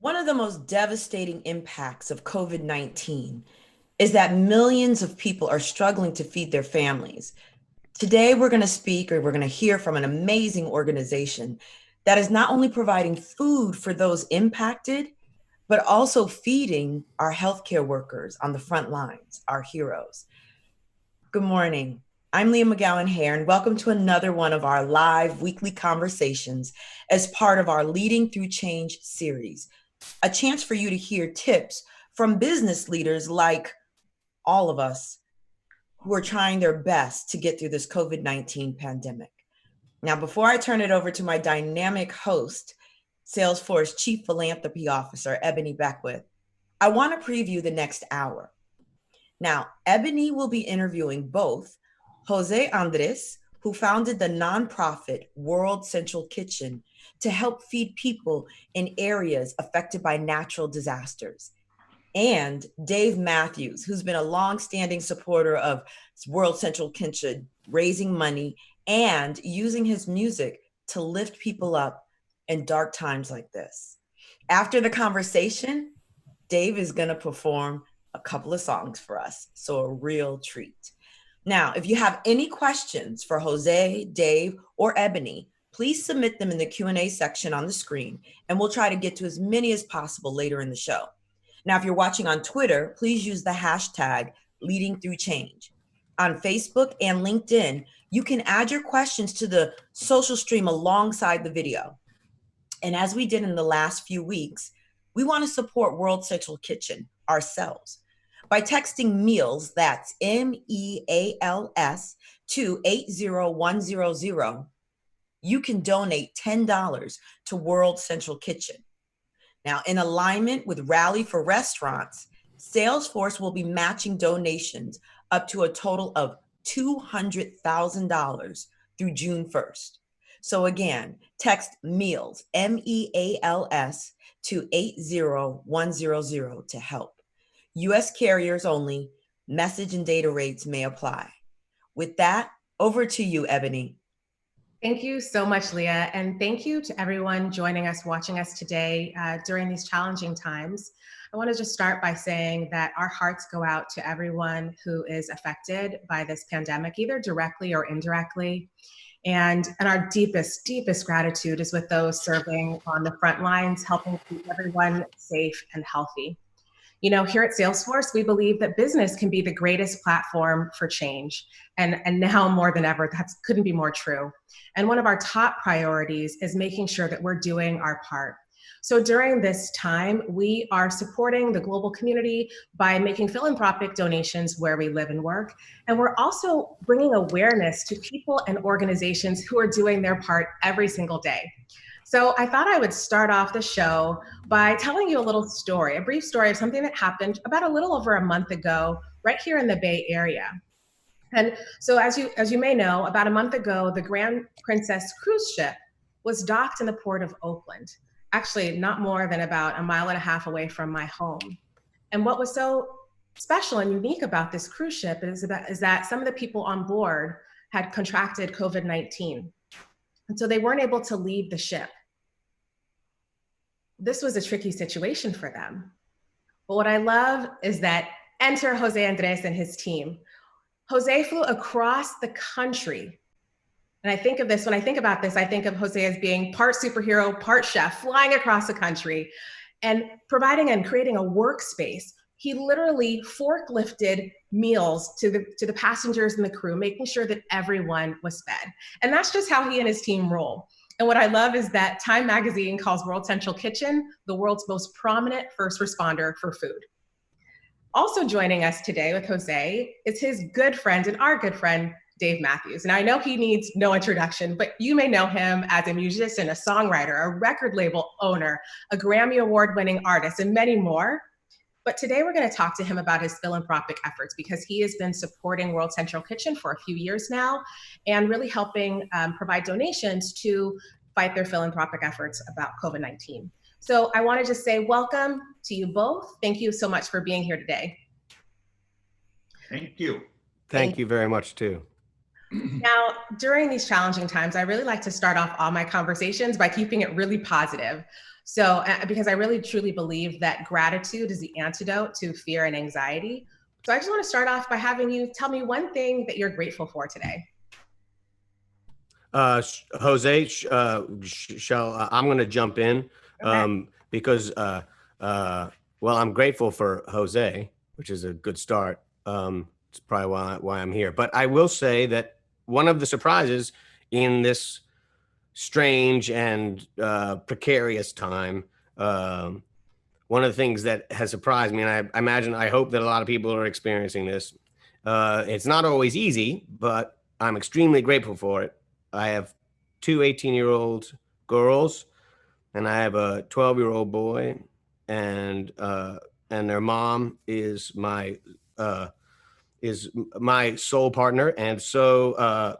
One of the most devastating impacts of COVID-19 is that millions of people are struggling to feed their families. Today, we're going to speak or we're going to hear from an amazing organization that is not only providing food for those impacted, but also feeding our healthcare workers on the front lines, our heroes. Good morning. I'm Leah McGowan Hare, and welcome to another one of our live weekly conversations as part of our Leading Through Change series, a chance for you to hear tips from business leaders like all of us who are trying their best to get through this COVID-19 pandemic. Now, before I turn it over to my dynamic host, Salesforce Chief Philanthropy Officer, Ebony Beckwith, I want to preview the next hour. Now, Ebony will be interviewing both José Andrés, who founded the nonprofit World Central Kitchen to help feed people in areas affected by natural disasters, and Dave Matthews, who's been a longstanding supporter of World Central Kitchen, raising money and using his music to lift people up in dark times like this. After the conversation, Dave is going to perform a couple of songs for us, so a real treat. Now, if you have any questions for Jose, Dave, or Ebony, please submit them in the Q&A section on the screen, and we'll try to get to as many as possible later in the show. Now, if you're watching on Twitter, please use the hashtag #LeadingThroughChange. On Facebook and LinkedIn, you can add your questions to the social stream alongside the video. And as we did in the last few weeks, we want to support World Central Kitchen ourselves by texting meals, that's MEALS, to 80100. You can donate $10 to World Central Kitchen. Now, in alignment with Rally for Restaurants, Salesforce will be matching donations up to a total of $200,000 through June 1st. So again, text meals, MEALS, to 80100 to help. U.S. carriers only, message and data rates may apply. With that, over to you, Ebony. Thank you so much, Leah, and thank you to everyone joining us, watching us today during these challenging times. I want to just start by saying that our hearts go out to everyone who is affected by this pandemic, either directly or indirectly. And our deepest gratitude is with those serving on the front lines, helping keep everyone safe and healthy. You know, here at Salesforce, we believe that business can be the greatest platform for change. And now more than ever, that couldn't be more true. And one of our top priorities is making sure that we're doing our part. So during this time, we are supporting the global community by making philanthropic donations where we live and work. And we're also bringing awareness to people and organizations who are doing their part every single day. So I thought I would start off the show by telling you a little story, a brief story of something that happened about a little over a month ago, right here in the Bay Area. And so as you may know, about a month ago, the Grand Princess cruise ship was docked in the port of Oakland, actually not more than about 1.5 miles away from my home. And what was so special and unique about this cruise ship is that some of the people on board had contracted COVID-19. And so they weren't able to leave the ship. This was a tricky situation for them. But what I love is that enter José Andrés and his team. José flew across the country. And I think of this, when I think about this, I think of José as being part superhero, part chef, flying across the country and providing and creating a workspace. He literally forklifted meals to the passengers and the crew, making sure that everyone was fed. And that's just how he and his team roll. And what I love is that Time Magazine calls World Central Kitchen the world's most prominent first responder for food. Also joining us today with José is his good friend and our good friend, Dave Matthews. And I know he needs no introduction, but you may know him as a musician, a songwriter, a record label owner, a Grammy Award-winning artist, and many more. But today we're going to talk to him about his philanthropic efforts because he has been supporting World Central Kitchen for a few years now and really helping provide donations to fight their philanthropic efforts about COVID-19. So I want to just say welcome to you both. Thank you so much for being here today. Thank you. Thank you very much too. Now, during these challenging times, I really like to start off all my conversations by keeping it really positive. So, because I really truly believe that gratitude is the antidote to fear and anxiety. So, I just want to start off by having you tell me one thing that you're grateful for today. Jose, I'm going to jump in Okay. because, well, I'm grateful for Jose, which is a good start. It's probably why I'm here. But I will say that one of the surprises in this strange and precarious time, one of the things that has surprised me, and I hope that a lot of people are experiencing this. It's not always easy, but I'm extremely grateful for it. I have two 18-year-old girls, and I have a 12-year-old boy, and their mom is my soul partner, and so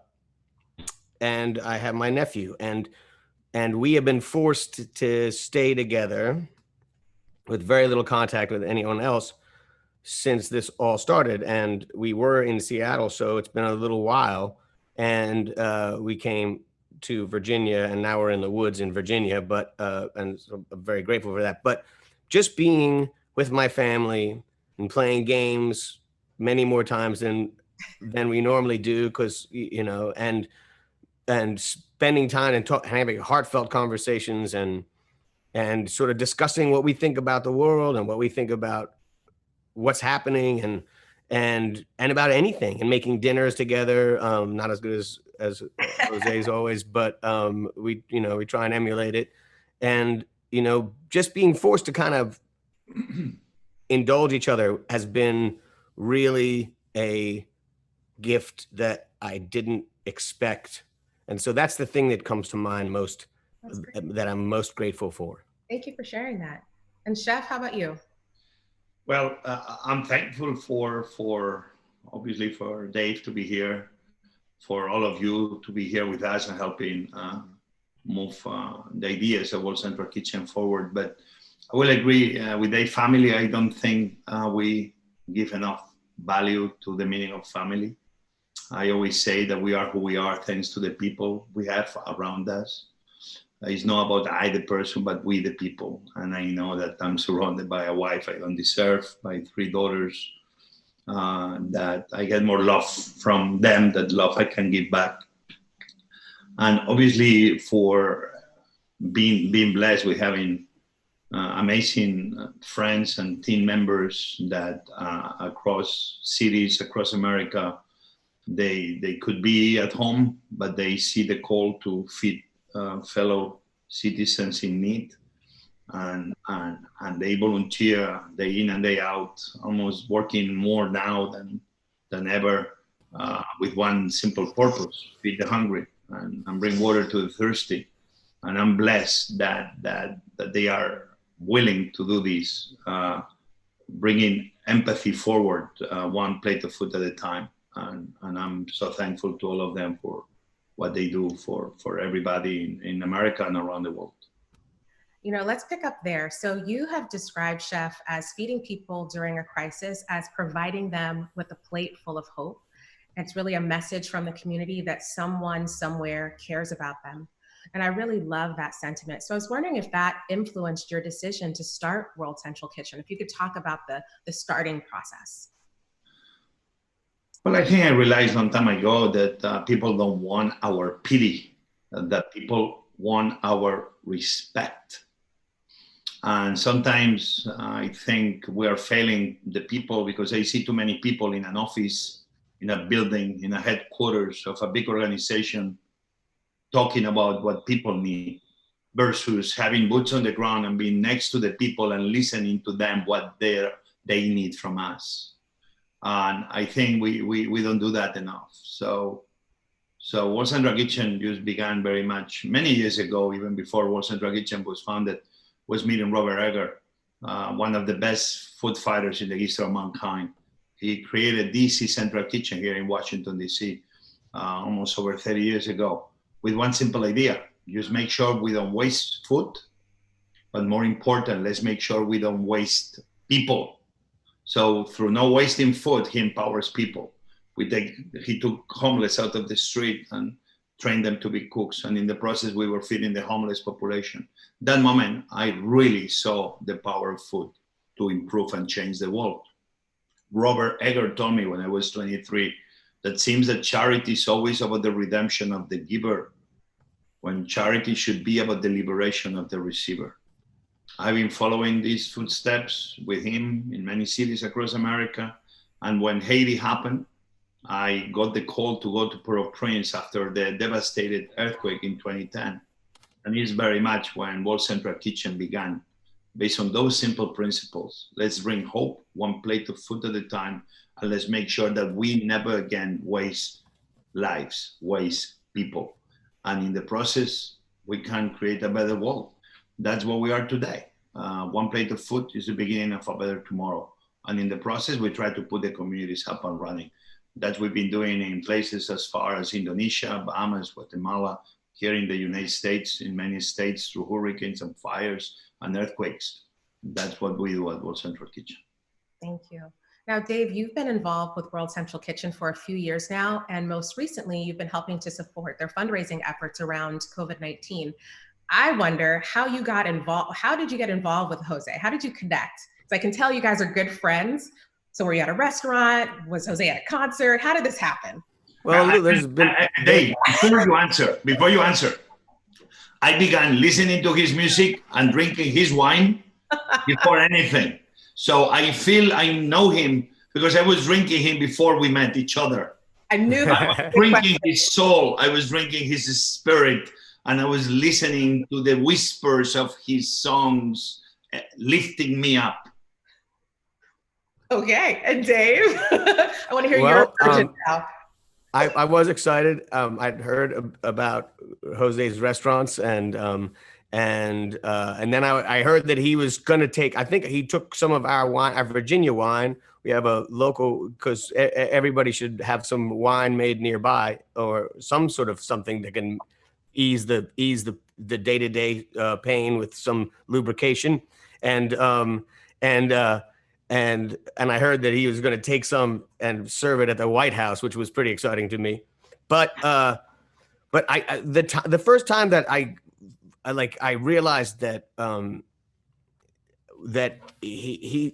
and I have my nephew, and we have been forced to stay together with very little contact with anyone else since this all started. And we were in Seattle, so it's been a little while. And we came to Virginia, and now we're in the woods in Virginia. But and so I'm very grateful for that. But just being with my family and playing games many more times than we normally do, because and spending time and having heartfelt conversations and sort of discussing what we think about the world and what we think about what's happening and about anything, and making dinners together. Not as good as Jose's always, but we try and emulate it, and just being forced to kind of indulge each other has been really a gift that I didn't expect. And so that's the thing that comes to mind most, that I'm most grateful for. Thank you for sharing that. And Chef, how about you? Well, I'm thankful for obviously for Dave to be here, for all of you to be here with us and helping move the ideas of World Central Kitchen forward. But I will agree with Dave. Family, I don't think we give enough value to the meaning of family. I always say that we are who we are thanks to the people we have around us. It's not about I, the person, but we, the people. And I know that I'm surrounded by a wife I don't deserve, by three daughters, that I get more love from them, that love I can give back. And obviously for being blessed with having amazing friends and team members that across cities, across America, they could be at home, but they see the call to feed fellow citizens in need, and they volunteer day in and day out, almost working more now than ever, with one simple purpose: feed the hungry and bring water to the thirsty. And I'm blessed that they are willing to do this, bringing empathy forward, one plate of food at a time. And I'm so thankful to all of them for what they do for everybody in America and around the world. Let's pick up there. So you have described, Chef, as feeding people during a crisis, as providing them with a plate full of hope. It's really a message from the community that someone somewhere cares about them. And I really love that sentiment. So I was wondering if that influenced your decision to start World Central Kitchen, if you could talk about the starting process. Well, I think I realized a long time ago that people don't want our pity, that people want our respect. And sometimes I think we are failing the people because I see too many people in an office, in a building, in a headquarters of a big organization talking about what people need versus having boots on the ground and being next to the people and listening to them, what they need from us. And I think we don't do that enough. So World Central Kitchen just began very much many years ago, even before World Central Kitchen was founded, was meeting Robert Egger, one of the best food fighters in the history of mankind. He created DC Central Kitchen here in Washington, D.C., almost over 30 years ago, with one simple idea: just make sure we don't waste food, but more important, let's make sure we don't waste people. So through no wasting food, he empowers people. He took homeless out of the street and trained them to be cooks. And in the process, we were feeding the homeless population. That moment, I really saw the power of food to improve and change the world. Robert Egger told me when I was 23, that seems that charity is always about the redemption of the giver, when charity should be about the liberation of the receiver. I've been following these footsteps with him in many cities across America. And when Haiti happened, I got the call to go to Port-au-Prince after the devastated earthquake in 2010. And it's very much when World Central Kitchen began. Based on those simple principles, let's bring hope, one plate of food at a time, and let's make sure that we never again waste lives, waste people. And in the process, we can create a better world. That's what we are today. One plate of food is the beginning of a better tomorrow. And in the process, we try to put the communities up and running. That we've been doing in places as far as Indonesia, Bahamas, Guatemala, here in the United States, in many states through hurricanes and fires and earthquakes. That's what we do at World Central Kitchen. Thank you. Now, Dave, you've been involved with World Central Kitchen for a few years now, and most recently, you've been helping to support their fundraising efforts around COVID-19. I wonder how you got involved. How did you get involved with Jose? How did you connect? So I can tell you guys are good friends. So were you at a restaurant? Was Jose at a concert? How did this happen? Well, there's been Dave, before you answer, I began listening to his music and drinking his wine before anything. So I feel I know him because I was drinking him before we met each other. I knew that. I was drinking his soul. I was drinking his spirit. And I was listening to the whispers of his songs lifting me up. Okay, and Dave, I want to hear your version now. I was excited. I'd heard about Jose's restaurants, and then I heard that he was going to take. I think he took some of our wine, our Virginia wine. We have a local, because everybody should have some wine made nearby, or some sort of something that can ease the day-to-day pain with some lubrication, and I heard that he was going to take some and serve it at the White House, which was pretty exciting to me. But the first time that I realized that that he's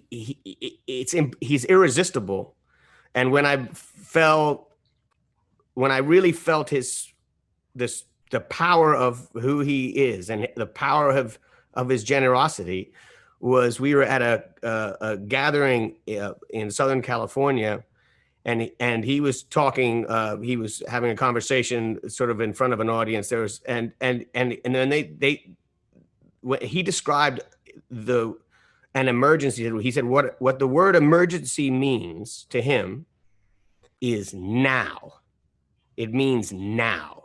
irresistible, and when I really felt the power of who he is and the power of his generosity was we were at a gathering in Southern California, and he was talking. He was having a conversation sort of in front of an audience. There was and then he described an emergency. He said what the word emergency means to him is now. It means now.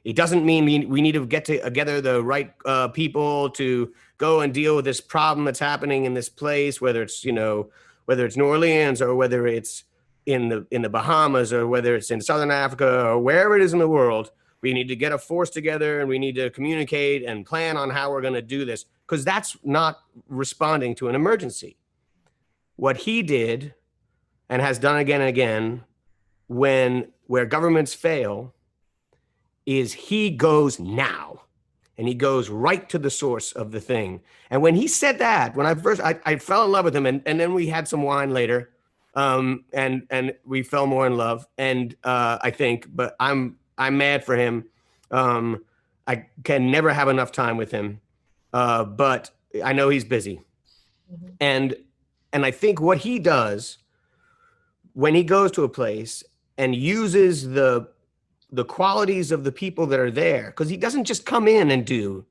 It doesn't mean we need to get together the right people to go and deal with this problem that's happening in this place, whether it's New Orleans or whether it's in the Bahamas or whether it's in Southern Africa or wherever it is in the world. We need to get a force together and we need to communicate and plan on how we're going to do this, because that's not responding to an emergency. What he did and has done again and again where governments fail is he goes now, and he goes right to the source of the thing. And when he said that, when I fell in love with him, and then we had some wine later, and we fell more in love. And I think, but I'm mad for him. I can never have enough time with him, but I know he's busy. Mm-hmm. And I think what he does when he goes to a place and uses the qualities of the people that are there, because he doesn't just come in and do.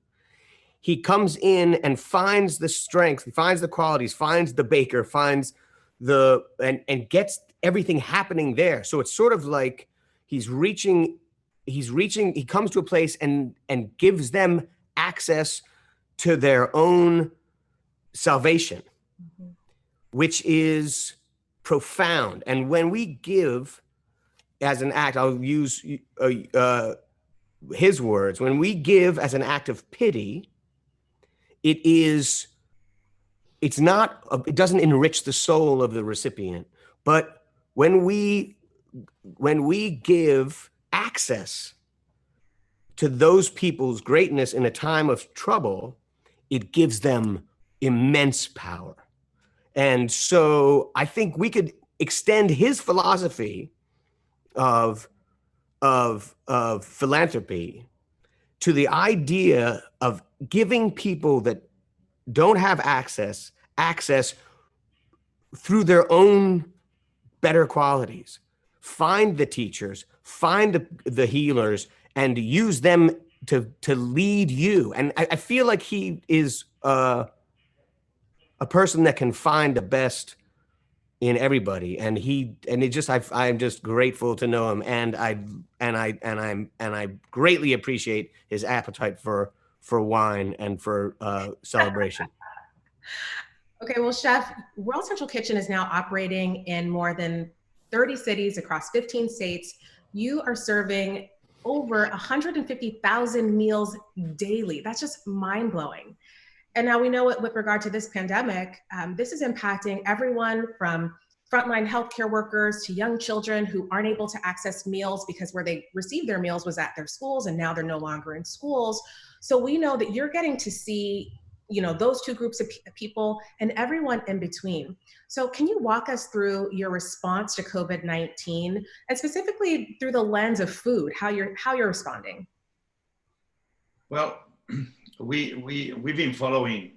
He comes in and finds the strength, finds the qualities, finds the baker, finds and gets everything happening there. So it's sort of like he comes to a place and gives them access to their own salvation, mm-hmm. which is profound. And when we give as an act, I'll use his words, when we give as an act of pity, it doesn't enrich the soul of the recipient. But when we when we give access to those people's greatness in a time of trouble, it gives them immense power. And so I think we could extend his philosophy of philanthropy to the idea of giving people that don't have access through their own better qualities. Find the teachers, find the healers, and use them to lead you. And I feel like he is a person that can find the best in everybody, and I'm just grateful to know him, and I greatly appreciate his appetite for wine and for celebration. Okay, well, Chef, World Central Kitchen is now operating in more than 30 cities across 15 states. You are serving over 150,000 meals daily. That's just mind-blowing. And now we know with regard to this pandemic, this is impacting everyone from frontline healthcare workers to young children who aren't able to access meals because where they received their meals was at their schools, and now they're no longer in schools. So we know that you're getting to see, those two groups of people and everyone in between. So can you walk us through your response to COVID-19 and specifically through the lens of food, how you're responding? Well, we've been following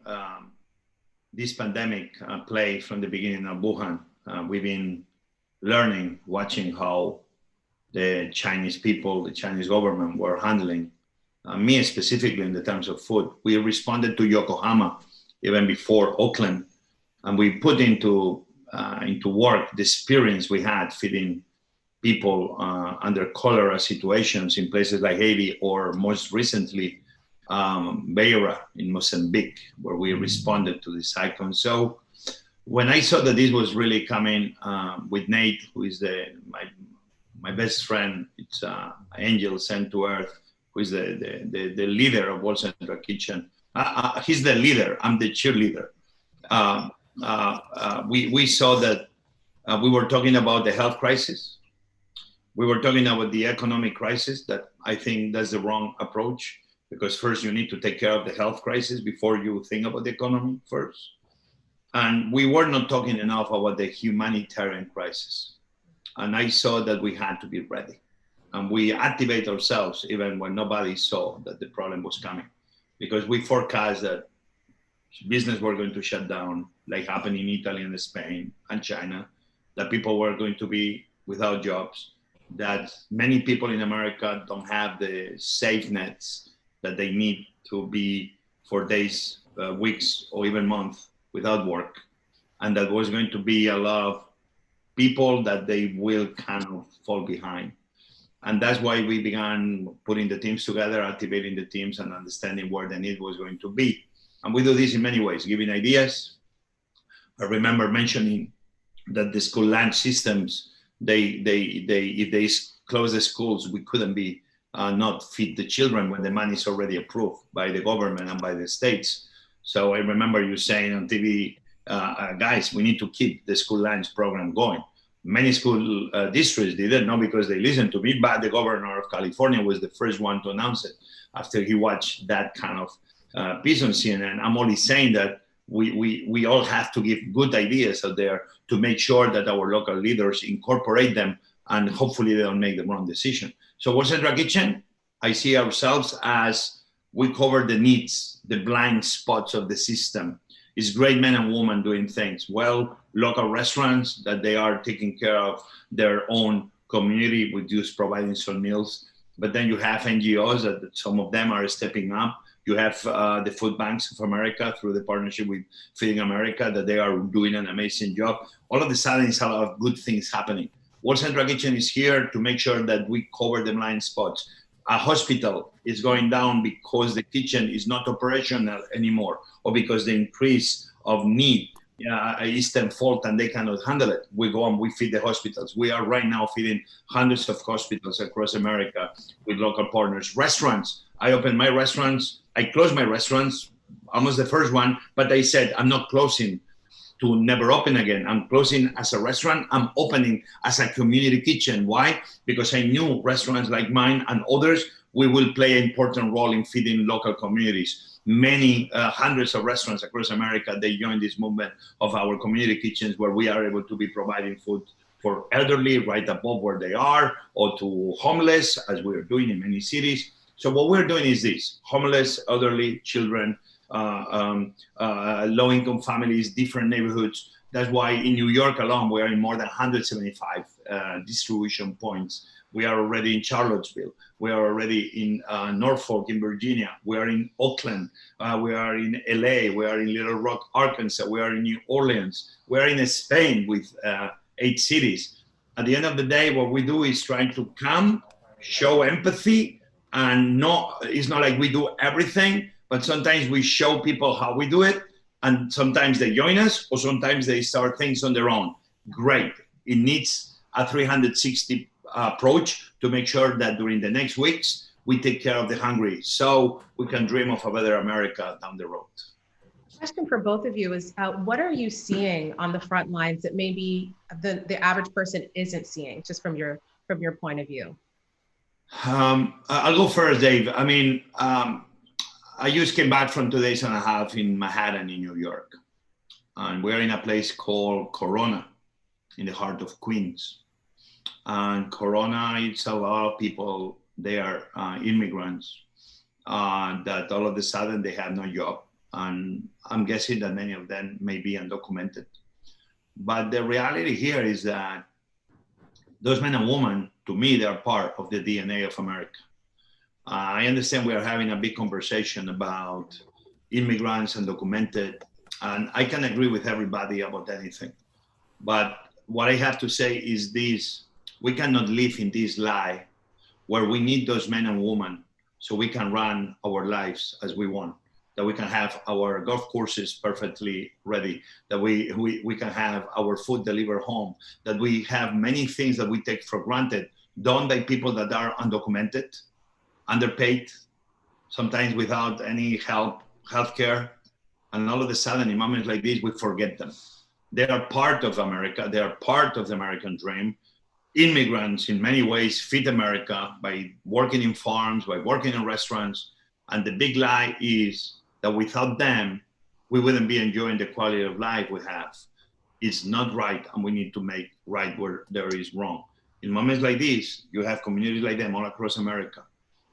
this pandemic play from the beginning of Wuhan. We've been learning, watching how the Chinese people, the Chinese government were handling me specifically in the terms of food. We responded to Yokohama even before Oakland, and we put into work the experience we had feeding people under cholera situations in places like Haiti, or most recently Beira in Mozambique, where we responded to the cyclone. So when I saw that this was really coming with Nate, who is my best friend, it's an angel sent to earth, who is the leader of World Central Kitchen. He's the leader, I'm the cheerleader. We saw that we were talking about the health crisis. We were talking about the economic crisis, that I think that's the wrong approach, because first you need to take care of the health crisis before you think about the economy first. And we were not talking enough about the humanitarian crisis. And I saw that we had to be ready. And we activate ourselves even when nobody saw that the problem was coming, because we forecast that business were going to shut down, like happened in Italy and Spain and China, that people were going to be without jobs, that many people in America don't have the safe nets that they need to be for days, weeks, or even months without work. And that was going to be a lot of people that they will kind of fall behind. And that's why we began putting the teams together, activating the teams, and understanding where the need was going to be. And we do this in many ways, giving ideas. I remember mentioning that the school lunch systems, if they close the schools, we couldn't be not feed the children when the money is already approved by the government and by the states. So I remember you saying on TV, guys, we need to keep the school lunch program going. Many school districts didn't know because they listened to me, but the governor of California was the first one to announce it after he watched that kind of piece on CNN. I'm only saying that we all have to give good ideas out there to make sure that our local leaders incorporate them, and hopefully they don't make the wrong decision. So World Central Kitchen, I see ourselves as we cover the needs, the blind spots of the system. It's great men and women doing things. Well, local restaurants that they are taking care of their own community with just providing some meals. But then you have NGOs that some of them are stepping up. You have the food banks of America through the partnership with Feeding America, that they are doing an amazing job. All of a sudden, it's a lot of good things happening. World Central Kitchen is here to make sure that we cover the blind spots. A hospital is going down because the kitchen is not operational anymore, or because the increase of need is tenfold and they cannot handle it. We go and we feed the hospitals. We are right now feeding hundreds of hospitals across America with local partners. Restaurants, I opened my restaurants. I closed my restaurants, almost the first one, but I said, I'm not closing to never open again. I'm closing as a restaurant. I'm opening as a community kitchen. Why? Because I knew restaurants like mine and others, we will play an important role in feeding local communities. Many hundreds of restaurants across America, they joined this movement of our community kitchens, where we are able to be providing food for elderly right above where they are, or to homeless, as we're doing in many cities. So what we're doing is this: homeless, elderly, children, low-income families, different neighborhoods. That's why in New York alone, we are in more than 175 distribution points. We are already in Charlottesville. We are already in Norfolk in Virginia. We are in Oakland. We are in LA. We are in Little Rock, Arkansas. We are in New Orleans. We are in Spain with 8 cities. At the end of the day, what we do is trying to come, show empathy, and it's not like we do everything, but sometimes we show people how we do it, and sometimes they join us, or sometimes they start things on their own. Great. It needs a 360 approach to make sure that during the next weeks, we take care of the hungry, so we can dream of a better America down the road. Question for both of you is, what are you seeing on the front lines that maybe the average person isn't seeing, just from your point of view? I'll go first, Dave. I mean, I just came back from 2 days and a half in Manhattan, in New York. And we're in a place called Corona, in the heart of Queens. And Corona, it's a lot of people, they are immigrants, that all of a sudden they have no job. And I'm guessing that many of them may be undocumented. But the reality here is that those men and women, to me, they are part of the DNA of America. I understand we are having a big conversation about immigrants and undocumented, and I can agree with everybody about anything. But what I have to say is this: we cannot live in this lie where we need those men and women so we can run our lives as we want, that we can have our golf courses perfectly ready, that we can have our food delivered home, that we have many things that we take for granted done by people that are undocumented, underpaid, sometimes without any healthcare. And all of a sudden, in moments like this, we forget them. They are part of America. They are part of the American dream. Immigrants, in many ways, feed America by working in farms, by working in restaurants. And the big lie is that without them, we wouldn't be enjoying the quality of life we have. It's not right, and we need to make right where there is wrong. In moments like this, you have communities like them all across America.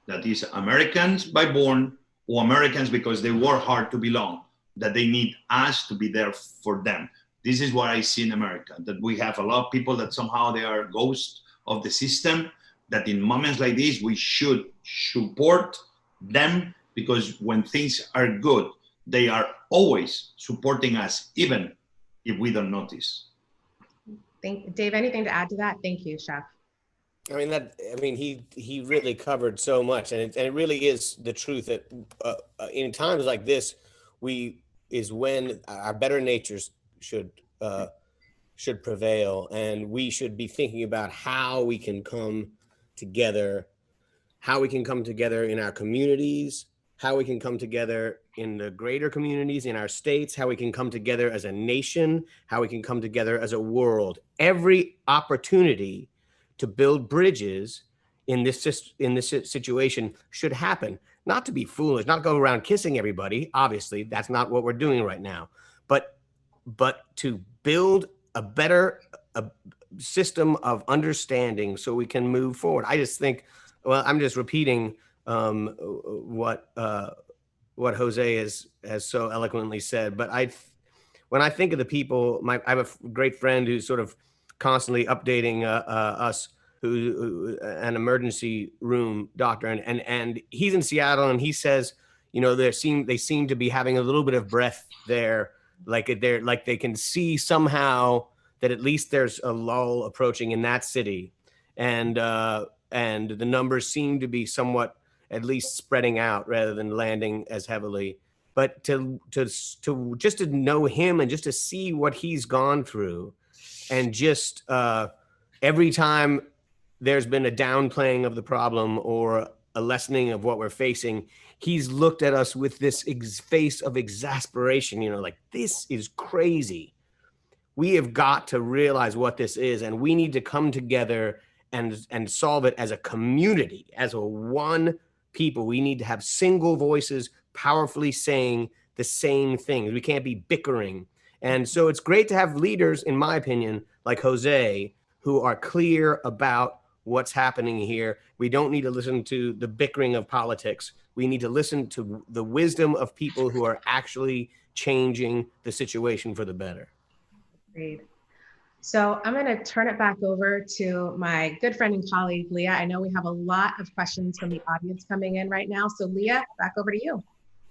That is Americans by born, or Americans because they work hard to belong, that they need us to be there for them. This is what I see in America, that we have a lot of people that somehow they are ghosts of the system, that in moments like this, we should support them, because when things are good, they are always supporting us, even if we don't notice. Dave, anything to add to that? Thank you, Chef. He really covered so much, and it really is the truth that in times like this, is when our better natures should prevail, and we should be thinking about how we can come together in our communities, how we can come together in the greater communities, in our states, how we can come together as a nation, how we can come together as a world. Every opportunity to build bridges in this situation should happen. Not to be foolish, not go around kissing everybody. Obviously, that's not what we're doing right now. But to build a better system of understanding so we can move forward. I just think, well, I'm just repeating what Jose has so eloquently said. But when I think of the people, I have a great friend who's sort of constantly updating us, who an emergency room doctor, and he's in Seattle, and he says, they seem to be having a little bit of breath there, like they can see somehow that at least there's a lull approaching in that city, and the numbers seem to be somewhat at least spreading out rather than landing as heavily. But to just to know him and just to see what he's gone through, and just every time there's been a downplaying of the problem or a lessening of what we're facing, he's looked at us with this face of exasperation, like, this is crazy. we have got to realize what this is, and we need to come together and solve it as a community, as a one people. We need to have single voices powerfully saying the same things. We can't be bickering. And so it's great to have leaders, in my opinion, like Jose, who are clear about what's happening here. We don't need to listen to the bickering of politics. We need to listen to the wisdom of people who are actually changing the situation for the better. Great. So I'm going to turn it back over to my good friend and colleague, Leah. I know we have a lot of questions from the audience coming in right now. So Leah, back over to you.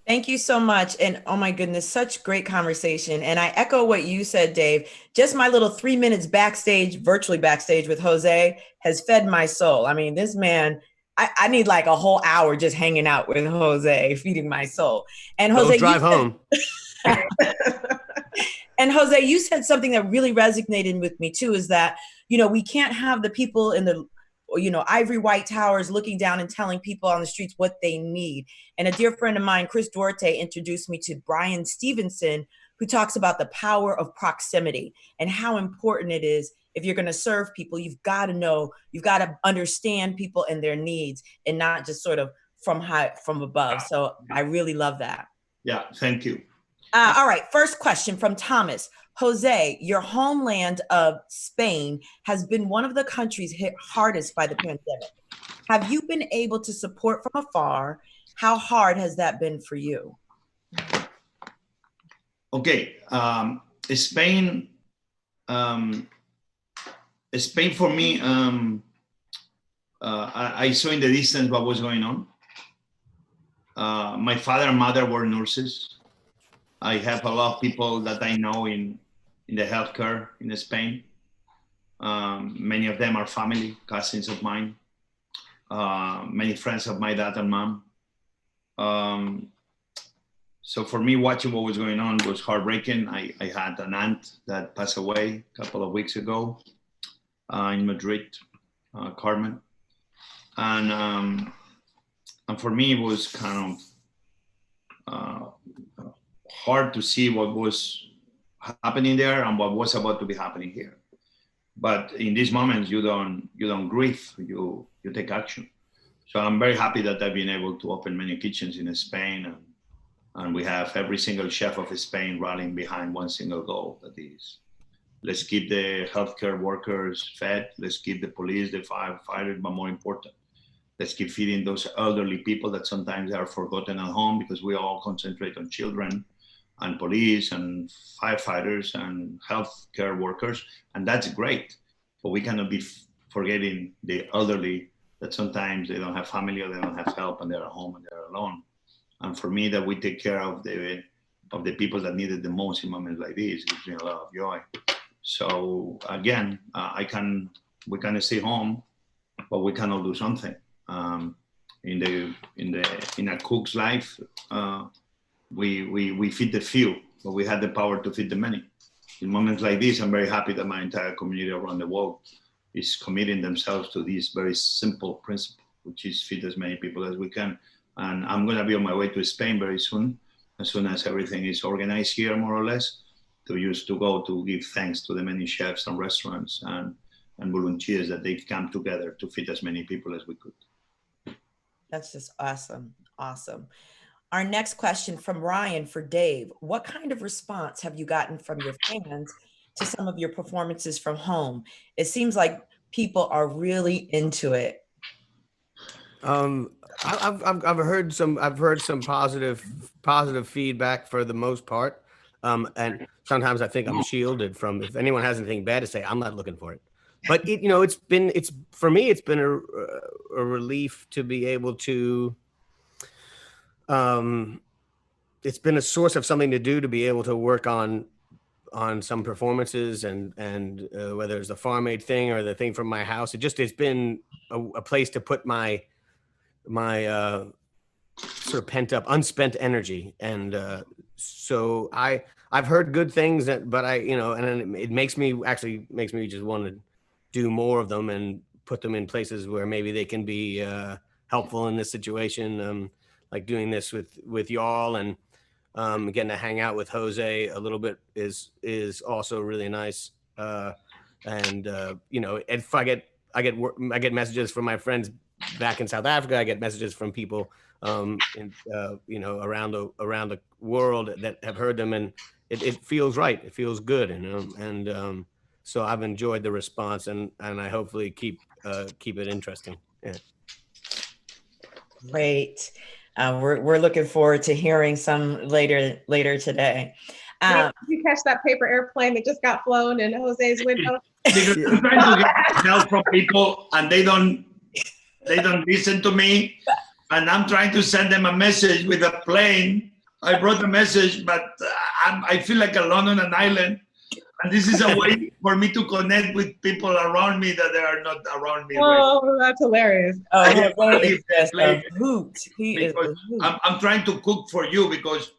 Thank you so much. And oh my goodness, such great conversation. And I echo what you said, Dave. Just my little 3 minutes backstage, virtually backstage with Jose has fed my soul. I mean, this man, I need like a whole hour just hanging out with Jose, feeding my soul. And Jose, don't drive home. And Jose, you said something that really resonated with me too, is that, we can't have the people in the, ivory white towers looking down and telling people on the streets what they need. And a dear friend of mine, Chris Duarte, introduced me to Brian Stevenson, who talks about the power of proximity and how important it is. If you're going to serve people, you've got to know, you've got to understand people and their needs, and not just sort of from above. So I really love that. Yeah, thank you. All right, first question from Thomas. Jose, your homeland of Spain has been one of the countries hit hardest by the pandemic. Have you been able to support from afar? How hard has that been for you? Okay, Spain for me, I saw in the distance what was going on. My father and mother were nurses. I have a lot of people that I know in the healthcare in Spain. Many of them are family, cousins of mine. Many friends of my dad and mom. So for me, watching what was going on was heartbreaking. I had an aunt that passed away a couple of weeks ago in Madrid, Carmen. And for me, it was kind of hard to see what was happening there and what was about to be happening here. But in these moments, you don't grieve, you take action. So I'm very happy that I've been able to open many kitchens in Spain, and we have every single chef of Spain rallying behind one single goal, that is, let's keep the healthcare workers fed, let's keep the police, the firefighters, but more important, let's keep feeding those elderly people that sometimes are forgotten at home, because we all concentrate on children and police and firefighters and healthcare workers, and that's great. But we cannot be forgetting the elderly, that sometimes they don't have family or they don't have help and they're at home and they're alone. And for me, that we take care of the people that need it the most in moments like this gives me a lot of joy. So again, we can stay home, but we cannot do something. In a cook's life, we feed the few, but we have the power to feed the many. In moments like this, I'm very happy that my entire community around the world is committing themselves to this very simple principle, which is feed as many people as we can. And I'm going to be on my way to Spain very soon, as soon as everything is organized here, more or less, to go to give thanks to the many chefs and restaurants and volunteers that they've come together to feed as many people as we could. That's just awesome. Awesome. Our next question from Ryan for Dave. What kind of response have you gotten from your fans to some of your performances from home? It seems like people are really into it. I've heard some positive feedback for the most part. And sometimes I think I'm shielded from, if anyone has anything bad to say, I'm not looking for it. But for me, it's been a relief to be able to, it's been a source of something to do, to be able to work on some performances and whether it's the farm aid thing or the thing from my house. It's been a place to put my sort of pent up, unspent energy. And so I've heard good things but it makes me just want to do more of them and put them in places where maybe they can be helpful in this situation. Like doing this with y'all. And Getting to hang out with Jose a little bit is also really nice. If I get messages from my friends back in South Africa. I get messages from people around the world that have heard them, and it feels right. It feels good, so I've enjoyed the response, and I hopefully keep it interesting. Yeah. Great. We're looking forward to hearing some later today. Did you catch that paper airplane that just got flown in Jose's window? Because I'm trying to get help from people and they don't listen to me, and I'm trying to send them a message with a plane. I brought a message, but I feel like alone on an island. And this is a way for me to connect with people around me that they are not around me. Oh, that's hilarious. Oh, Jose is just a hoot. He is a hoot. I'm trying to cook for you because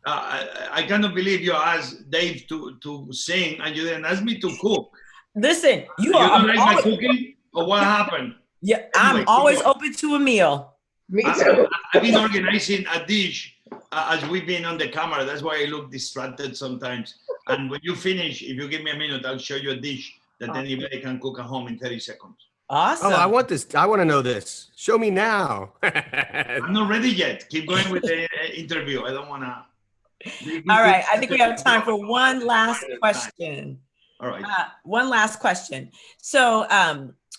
I cannot believe you asked Dave to sing and you didn't ask me to cook. Listen, you don't like my cooking, or what happened? Yeah, I'm always open to a meal. Me too. I've been organizing a dish as we've been on the camera. That's why I look distracted sometimes. And when you finish, if you give me a minute, I'll show you a dish that anybody can cook at home in 30 seconds. Awesome. Oh, I want this. I want to know this. Show me now. I'm not ready yet. Keep going with the interview. I don't want to. All right. I think we have time for one last question. All right. One last question. So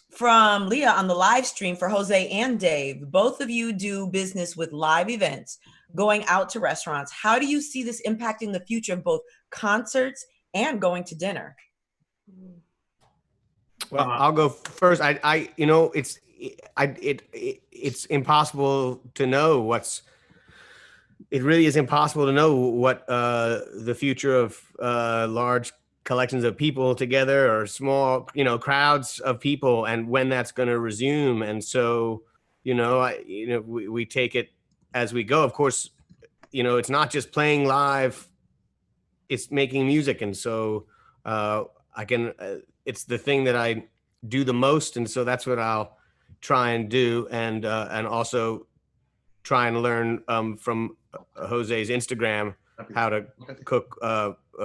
from Leah on the live stream for Jose and Dave, both of you do business with live events, going out to restaurants. How do you see this impacting the future of both concerts and going to dinner? Well, I'll go first. It's impossible to know it really is impossible to know what the future of large collections of people together or small, crowds of people, and when that's going to resume. And so, we take it as we go. Of course, it's not just playing live, it's making music. And so it's the thing that I do the most. And so that's what I'll try and do. And also try and learn from Jose's Instagram how to cook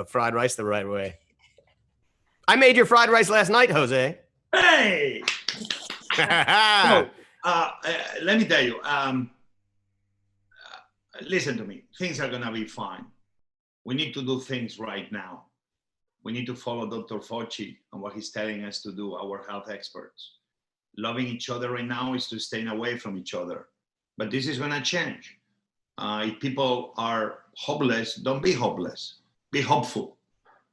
fried rice the right way. I made your fried rice last night, Jose. Hey! So, let me tell you, listen to me. Things are going to be fine. We need to do things right now. We need to follow Dr. Fauci and what he's telling us to do, our health experts. Loving each other right now is to stay away from each other. But this is going to change. If people are hopeless, don't be hopeless. Be hopeful,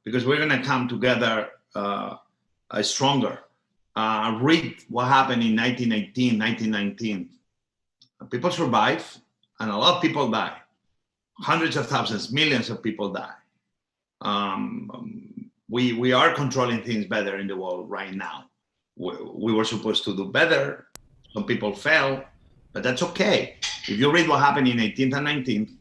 because we're going to come together stronger. Read what happened in 1918, 1919. People survive, and a lot of people die. Hundreds of thousands, millions of people die. We are controlling things better in the world right now. We were supposed to do better. Some people fell, but that's okay. If you read what happened in 18th and 19th,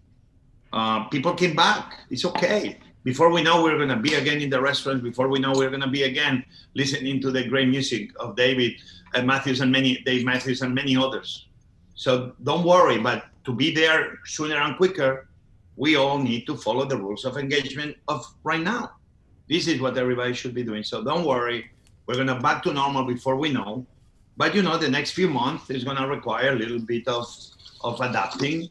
people came back. It's okay. Before we know, we're going to be again in the restaurants. Before we know, we're going to be again listening to the great music of Dave Matthews and many others. So don't worry, but to be there sooner and quicker, we all need to follow the rules of engagement of right now. This is what everybody should be doing. So don't worry, we're going to back to normal before we know. But the next few months is going to require a little bit of adapting.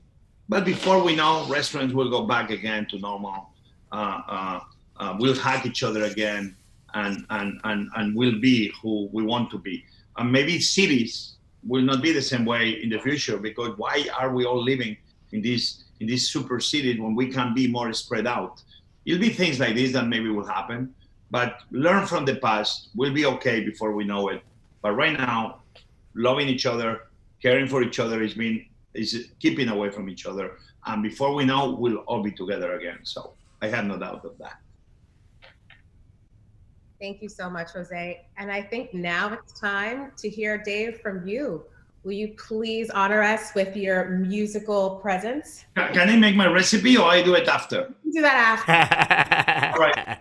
But before we know, restaurants will go back again to normal. We'll hug each other again, and we'll be who we want to be. And maybe cities will not be the same way in the future, because why are we all living in these super cities when we can be more spread out? It'll be things like this that maybe will happen, but learn from the past. We'll be okay before we know it. But right now, loving each other, caring for each other is keeping away from each other. And before we know, we'll all be together again. So I have no doubt of that. Thank you so much, Jose. And I think now it's time to hear, Dave, from you. Will you please honor us with your musical presence? Can I make my recipe, or I do it after? Do that after. All right.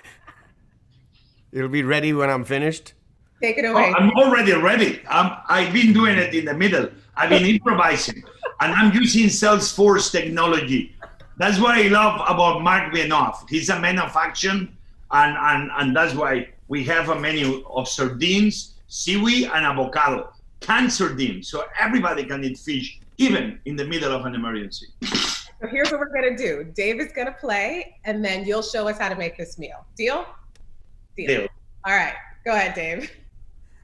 It'll be ready when I'm finished. Take it away. I'm already ready. I've been doing it in the middle. I've been improvising, and I'm using Salesforce technology. That's what I love about Mark Benoff. He's a man of action, and that's why we have a menu of sardines, seaweed, and avocado. Canned sardines, so everybody can eat fish, even in the middle of an emergency. So here's what we're gonna do. Dave is gonna play, and then you'll show us how to make this meal. Deal? Deal. All right, go ahead, Dave.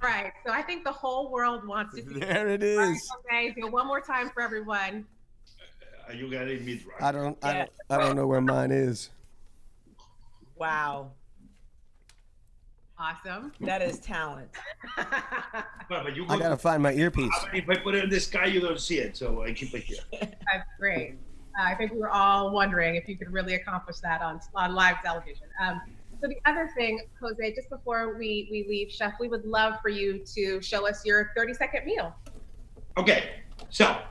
All right, so I think the whole world wants to see. There it is. Okay, do it one more time for everyone. You got it meat right. I don't know where mine is. Wow. Awesome. That is talent. But you I gotta find my earpiece. If I put it in the sky, you don't see it, so I keep it here. That's great. I think we were all wondering if you could really accomplish that on live television. So the other thing, Jose, just before we leave, Chef, we would love for you to show us your 30-second meal. Okay, so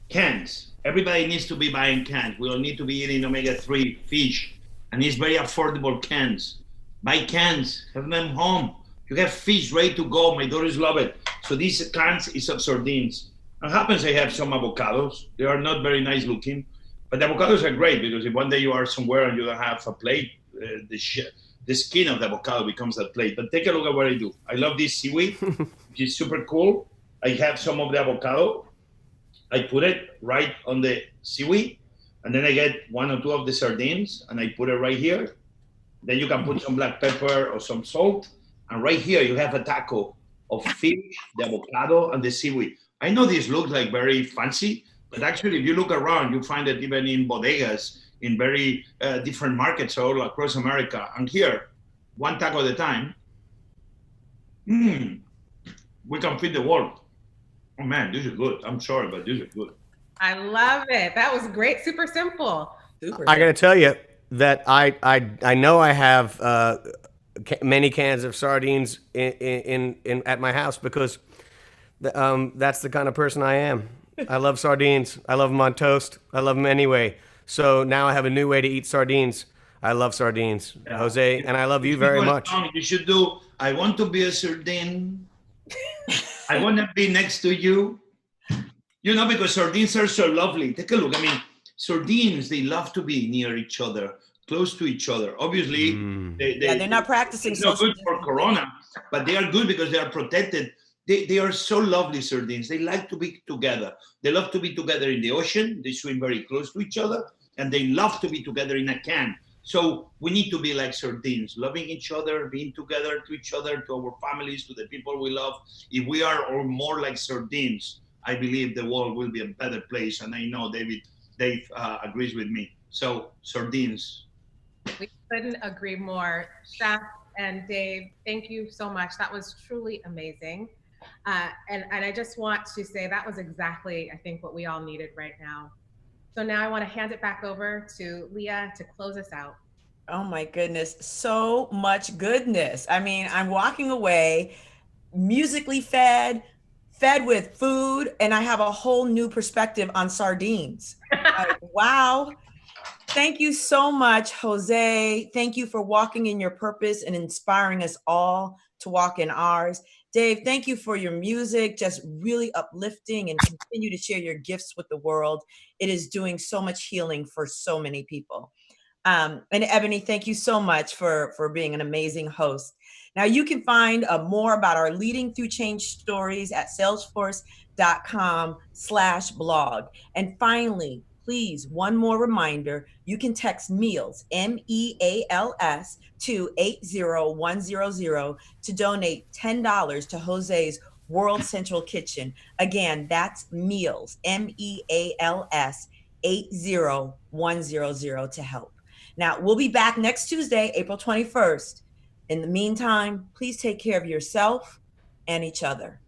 cans. Everybody needs to be buying cans. We don't need to be eating omega-3 fish, and it's very affordable cans. Buy cans, have them home. You have fish ready to go. My daughters love it. So these cans is of sardines. It happens I have some avocados. They are not very nice looking, but the avocados are great because if one day you are somewhere and you don't have a plate, the skin of the avocado becomes that plate. But take a look at what I do. I love this seaweed, which is super cool. I have some of the avocado. I put it right on the seaweed, and then I get one or two of the sardines, and I put it right here. Then you can put some black pepper or some salt. And right here, you have a taco of fish, the avocado, and the seaweed. I know this looks like very fancy, but actually, if you look around, you find it even in bodegas, in very different markets all across America. And here, one taco at a time, we can feed the world. Oh man, this is good. I'm sorry, but this is good. I love it. That was great. Super simple. Super. I got to tell you that I know I have many cans of sardines in at my house because that's the kind of person I am. I love sardines. I love them on toast. I love them anyway. So now I have a new way to eat sardines. I love sardines, yeah. Jose, and I love you very much. You should do, I want to be a sardine. I want to be next to you. You know, because sardines are so lovely. Take a look. I mean, sardines, they love to be near each other, close to each other. Obviously, they're not practicing social distancing. They're not good for corona, but they are good because they are protected. They are so lovely, sardines. They like to be together. They love to be together in the ocean. They swim very close to each other, and they love to be together in a can. So we need to be like sardines, loving each other, being together to each other, to our families, to the people we love. If we are all more like sardines, I believe the world will be a better place. And I know Dave agrees with me. So sardines. We couldn't agree more. Chef and Dave, thank you so much. That was truly amazing. And I just want to say that was exactly, I think, what we all needed right now. So now I want to hand it back over to Leah to close us out. Oh my goodness, so much goodness. I mean, I'm walking away musically fed with food, and I have a whole new perspective on sardines. Wow. Thank you so much, Jose. Thank you for walking in your purpose and inspiring us all to walk in ours. Dave, thank you for your music, just really uplifting, and continue to share your gifts with the world. It is doing so much healing for so many people. And Ebony, thank you so much for being an amazing host. Now you can find more about our Leading Through Change stories at salesforce.com/blog. And finally, please, one more reminder, you can text MEALS, MEALS, to 80100 to donate $10 to Jose's World Central Kitchen. Again, that's MEALS, MEALS, 80100 to help. Now, we'll be back next Tuesday, April 21st. In the meantime, please take care of yourself and each other.